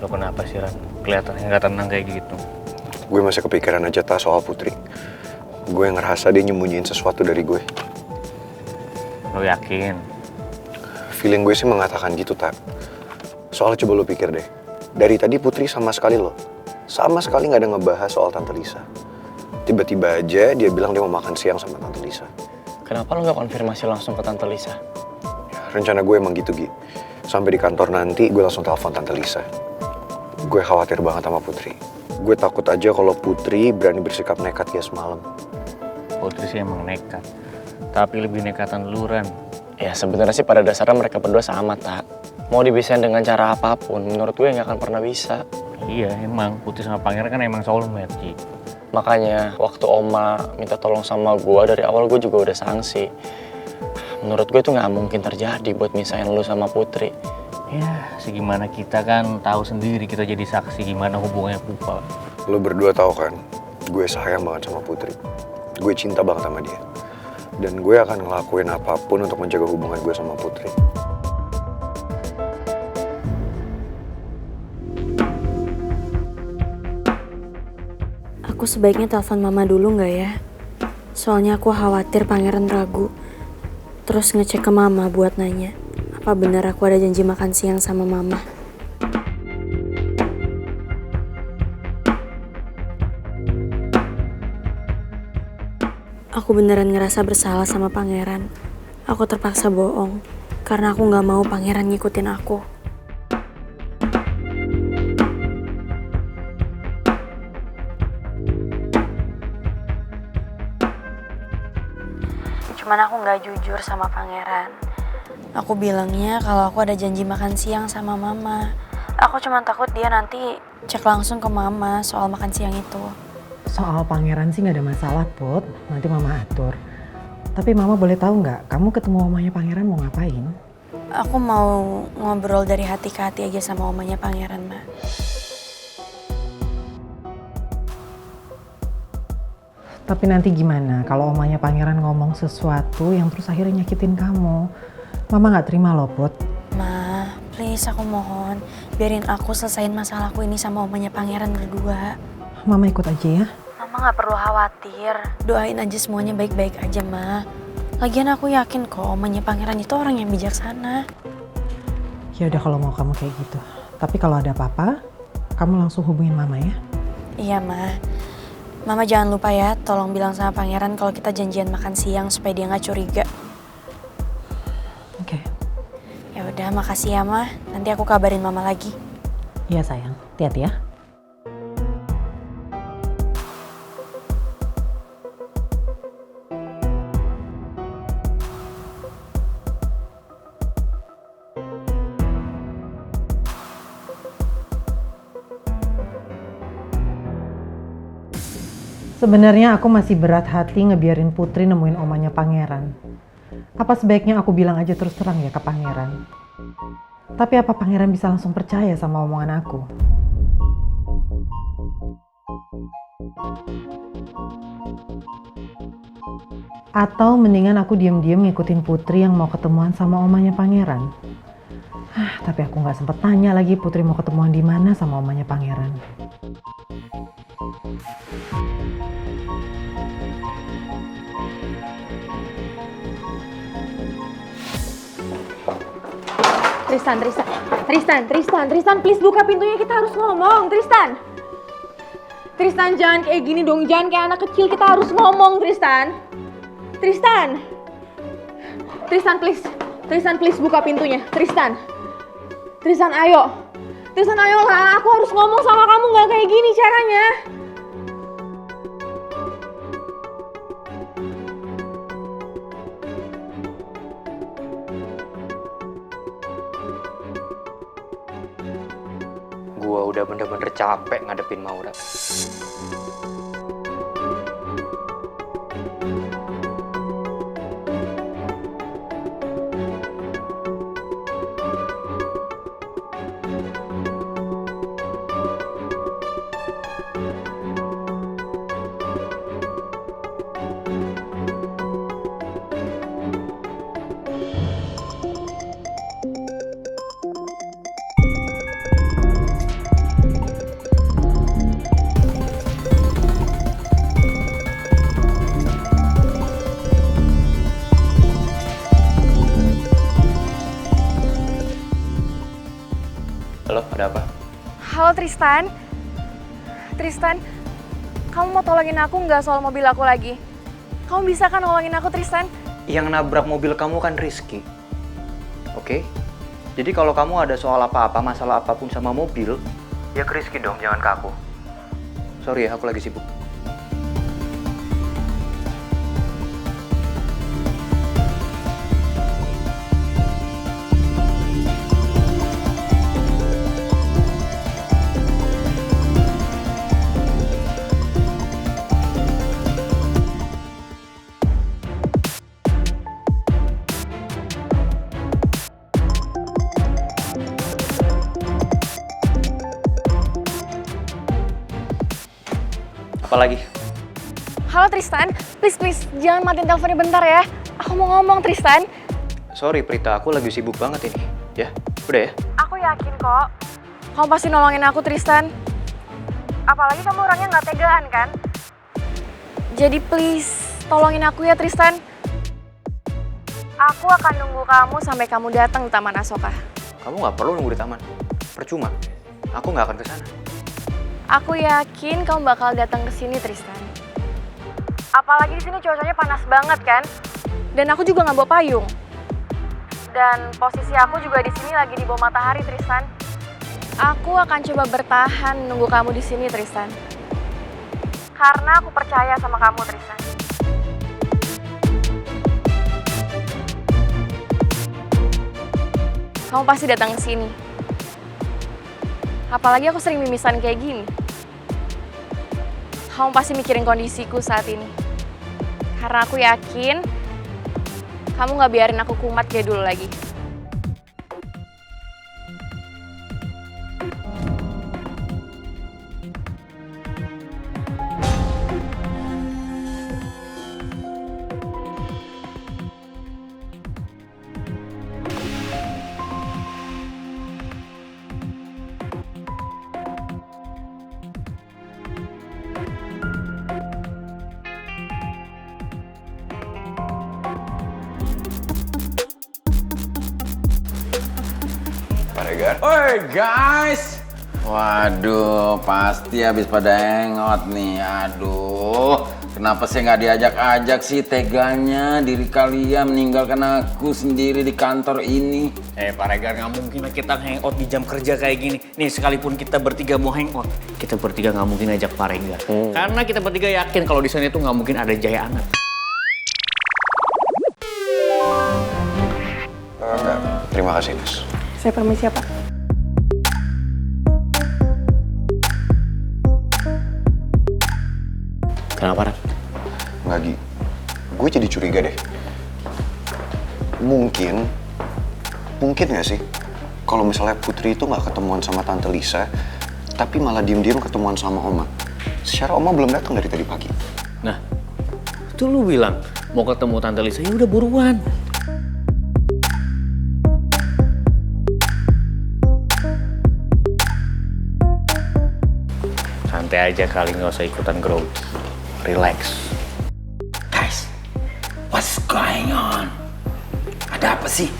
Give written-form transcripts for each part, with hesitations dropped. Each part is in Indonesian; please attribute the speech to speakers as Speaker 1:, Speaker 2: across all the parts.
Speaker 1: Lo kenapa sih, Ran? Kelihatannya nggak tenang kayak gitu.
Speaker 2: Gue masih kepikiran aja Tas soal Putri. Gue ngerasa dia nyembunyiin sesuatu dari gue.
Speaker 1: Lo yakin?
Speaker 2: Feeling gue sih mengatakan gitu, Tak. Soalnya coba lo pikir deh. Dari tadi Putri sama sekali nggak ada ngebahas soal Tante Lisa. Tiba-tiba aja dia bilang dia mau makan siang sama Tante Lisa.
Speaker 1: Kenapa lo nggak konfirmasi langsung ke Tante Lisa?
Speaker 2: Rencana gue emang gitu, Gi. Sampai di kantor nanti gue langsung telepon Tante Lisa. Gue khawatir banget sama Putri. Gue takut aja kalau Putri berani bersikap nekat kayak semalam.
Speaker 1: Putri sih emang nekat. Tapi lebih nekatan lu, Ran. Ya sebenarnya sih pada dasarnya mereka berdua sama, Tak. Mau dibisain dengan cara apapun, menurut gue nggak akan pernah bisa. Iya, emang Putri sama Pangeran kan emang soulmate, Ki. Makanya waktu Oma minta tolong sama gue, dari awal gue juga udah sanksi. Menurut gue itu nggak mungkin terjadi buat misahin lu sama Putri. Ya, segimana kita kan tahu sendiri, kita jadi saksi gimana hubungannya Pupa.
Speaker 2: Lo berdua tahu kan, gue sayang banget sama Putri. Gue cinta banget sama dia. Dan gue akan ngelakuin apapun untuk menjaga hubungan gue sama Putri.
Speaker 3: Aku sebaiknya telepon mama dulu nggak ya? Soalnya aku khawatir Pangeran ragu. Terus ngecek ke mama buat nanya, apa benar aku ada janji makan siang sama mama? Aku beneran ngerasa bersalah sama Pangeran. Aku terpaksa bohong, karena aku nggak mau Pangeran ngikutin aku. Cuman aku nggak jujur sama Pangeran. Aku bilangnya kalau aku ada janji makan siang sama mama. Aku cuma takut dia nanti cek langsung ke mama soal makan siang itu.
Speaker 4: Soal Pangeran sih nggak ada masalah, Put. Nanti mama atur. Tapi mama boleh tahu nggak, kamu ketemu mamanya Pangeran mau ngapain?
Speaker 3: Aku mau ngobrol dari hati ke hati aja sama omanya Pangeran, Ma.
Speaker 4: Tapi nanti gimana kalau omanya Pangeran ngomong sesuatu yang terus akhirnya nyakitin kamu? Mama nggak terima loh, Put.
Speaker 3: Ma, please aku mohon. Biarin aku selesain masalahku ini sama omanya Pangeran berdua.
Speaker 4: Mama ikut aja ya.
Speaker 3: Mama gak perlu khawatir. Doain aja semuanya baik-baik aja, Ma. Lagian aku yakin kok omanya Pangeran itu orang yang bijaksana.
Speaker 4: Ya udah kalau mau kamu kayak gitu. Tapi kalau ada apa-apa, kamu langsung hubungin mama ya.
Speaker 3: Iya, Ma. Mama jangan lupa ya, tolong bilang sama Pangeran kalau kita janjian makan siang supaya dia nggak curiga.
Speaker 4: Oke.
Speaker 3: Ya udah, makasih ya, Ma. Nanti aku kabarin Mama lagi.
Speaker 4: Iya sayang, hati-hati ya. Sebenarnya aku masih berat hati ngebiarin Putri nemuin omanya Pangeran. Apa sebaiknya aku bilang aja terus terang ya ke Pangeran? Tapi apa Pangeran bisa langsung percaya sama omongan aku? Atau mendingan aku diam-diam ngikutin Putri yang mau ketemuan sama omanya Pangeran? Tapi aku nggak sempet tanya lagi Putri mau ketemuan di mana sama omanya Pangeran.
Speaker 5: Tristan, please buka pintunya, kita harus ngomong, Tristan, jangan kayak gini dong, jangan kayak anak kecil, kita harus ngomong, Tristan, please buka pintunya, Tristan, ayo lah, aku harus ngomong sama kamu, nggak kayak gini caranya.
Speaker 6: Gua udah bener-bener capek ngadepin Maura. Ada apa?
Speaker 5: Halo Tristan. Tristan, kamu mau tolongin aku nggak soal mobil aku lagi? Kamu bisa kan nolongin aku Tristan?
Speaker 6: Yang nabrak mobil kamu kan Rizky. Oke? Jadi kalau kamu ada soal apa-apa, masalah apapun sama mobil, ya ke Rizky dong, jangan ke aku. Sorry ya, aku lagi sibuk. Apa lagi?
Speaker 5: Halo Tristan, please jangan matiin teleponnya bentar ya. Aku mau ngomong Tristan.
Speaker 6: Sorry Prita, aku lagi sibuk banget ini. Ya, udah ya?
Speaker 5: Aku yakin kok. Kamu pasti nolongin aku Tristan. Apalagi kamu orangnya nggak tegaan kan? Jadi please, tolongin aku ya Tristan. Aku akan nunggu kamu sampai kamu datang di Taman Asoka.
Speaker 6: Kamu nggak perlu nunggu di taman. Percuma. Aku nggak akan ke sana.
Speaker 5: Aku yakin kamu bakal datang ke sini Tristan. Apalagi di sini cuacanya panas banget kan? Dan aku juga nggak bawa payung. Dan posisi aku juga di sini lagi di bawah matahari Tristan. Aku akan coba bertahan nunggu kamu di sini Tristan. Karena aku percaya sama kamu Tristan. Kamu pasti datang ke sini. Apalagi aku sering mimisan kayak gini. Kamu pasti mikirin kondisiku saat ini. Karena aku yakin kamu gak biarin aku kumat kayak dulu lagi.
Speaker 2: Pak Regar.
Speaker 7: Oi guys, waduh pasti habis pada hangout nih. Aduh, kenapa saya nggak diajak-ajak sih? Teganya diri kalian meninggalkan aku sendiri di kantor ini.
Speaker 1: Pak Regar, nggak mungkin lah kita hangout di jam kerja kayak gini. Nih, sekalipun kita bertiga mau hangout, kita bertiga nggak mungkin ajak Pak Regar. Karena kita bertiga yakin kalau di sana itu nggak mungkin ada Jaya Anget.
Speaker 2: Enggak, terima kasih Mas.
Speaker 5: Saya permisi ya Pak.
Speaker 1: Kenapa, Ren?
Speaker 2: Nggak, Gi. Gue jadi curiga deh. Mungkin nggak sih kalau misalnya Putri itu nggak ketemuan sama Tante Lisa, tapi malah diem-diem ketemuan sama Oma. Secara Oma belum datang dari tadi pagi.
Speaker 1: Nah, itu lu bilang mau ketemu Tante Lisa, ya udah buruan. Santai aja kali, nggak usah ikutan grogi. Relax.
Speaker 7: Guys, what's going on? Ada apa sih?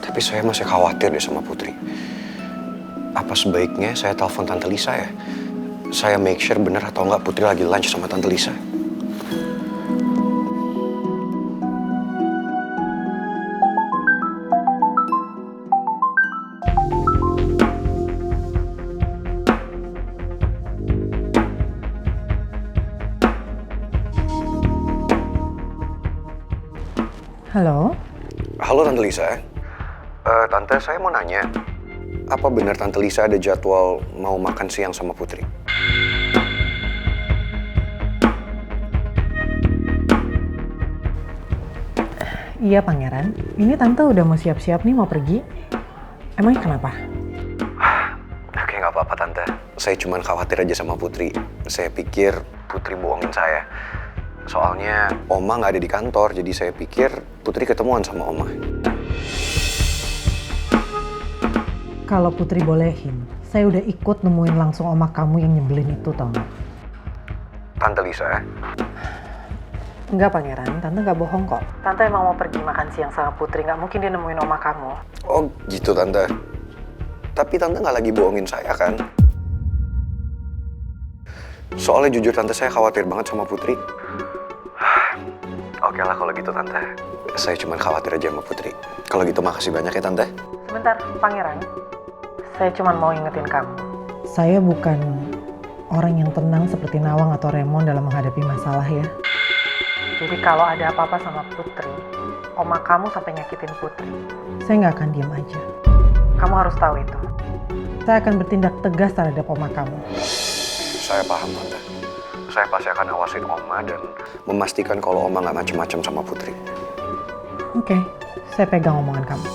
Speaker 2: Tapi saya masih khawatir deh sama Putri. Apa sebaiknya saya telepon Tante Lisa ya? Saya make sure bener atau enggak Putri lagi lunch sama Tante Lisa.
Speaker 4: Halo?
Speaker 2: Halo Tante Lisa. Tante, saya mau nanya. Apa benar Tante Lisa ada jadwal mau makan siang sama Putri?
Speaker 4: Iya Pangeran, ini Tante udah mau siap-siap nih mau pergi. Emangnya kenapa?
Speaker 2: Oke, nggak apa-apa Tante. Saya cuma khawatir aja sama Putri. Saya pikir Putri bohongin saya. Soalnya Oma nggak ada di kantor, jadi saya pikir Putri ketemuan sama Oma.
Speaker 4: Kalau Putri bolehin, saya udah ikut nemuin langsung oma kamu yang nyebelin itu, tau gak?
Speaker 2: Tante Lisa,
Speaker 4: Enggak Pangeran, Tante nggak bohong kok. Tante emang mau pergi makan siang sama Putri, nggak mungkin dia nemuin oma kamu.
Speaker 2: oh gitu Tante. Tapi Tante nggak lagi bohongin saya kan? Soalnya jujur Tante, saya khawatir banget sama Putri. Oke lah kalau gitu Tante. Saya cuma khawatir aja sama Putri. Kalau gitu makasih banyak ya Tante.
Speaker 4: Sebentar, Pangeran. Saya cuma mau ingetin kamu. Saya bukan orang yang tenang seperti Nawang atau Raymond dalam menghadapi masalah ya. Jadi kalau ada apa-apa sama Putri, oma kamu sampai nyakitin Putri, saya nggak akan diem aja. Kamu harus tahu itu. Saya akan bertindak tegas terhadap oma kamu.
Speaker 2: Saya paham Tante. Saya pasti akan awasin Oma dan memastikan kalau Oma nggak macem-macem sama Putri.
Speaker 4: Oke, saya pegang omongan kamu.